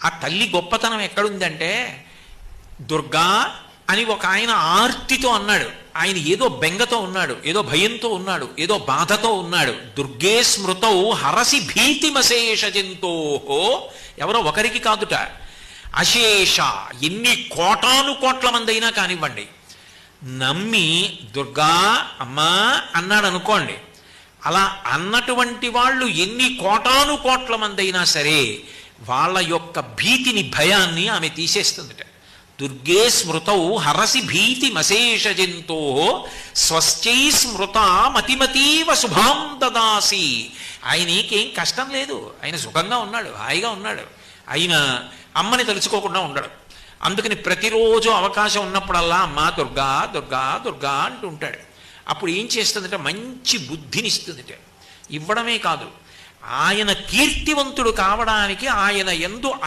ఆ తల్లి గొప్పతనం ఎక్కడుందంటే, దుర్గా అని ఒక ఆయన ఆర్తితో అన్నాడు. ఆయన ఏదో బెంగతో ఉన్నాడు, ఏదో భయంతో ఉన్నాడు, ఏదో బాధతో ఉన్నాడు. దుర్గే స్మృతౌ హరసి భీతిమశేష జంతోహో. ఎవరో ఒకరికి కాదుట, అశేష ఎన్ని కోటాను కోట్ల మంది అయినా కానివ్వండి, నమ్మి దుర్గా అమ్మా అన్నాడు అనుకోండి, అలా అన్నటువంటి వాళ్ళు ఎన్ని కోటాను కోట్ల మంది అయినా సరే వాళ్ళ యొక్క భీతిని, భయాన్ని ఆమె తీసేస్తుందిట. దుర్గే స్మృతౌ హరసి భీతి మశేష జంతో స్వశ్చై స్మృత మతిమతీవ శుభాం దదాసి. ఆయనకేం కష్టం లేదు, ఆయన సుఖంగా ఉన్నాడు, హాయిగా ఉన్నాడు. ఆయన అమ్మని తలుచుకోకుండా ఉండడు. అందుకని ప్రతిరోజు అవకాశం ఉన్నప్పుడల్లా అమ్మా దుర్గా దుర్గా దుర్గా అంటూ ఉంటాడు. అప్పుడు ఏం చేస్తుందంటే మంచి బుద్ధినిస్తుందిట. ఇవ్వడమే కాదు, ఆయన కీర్తివంతుడు కావడానికి ఆయన యందు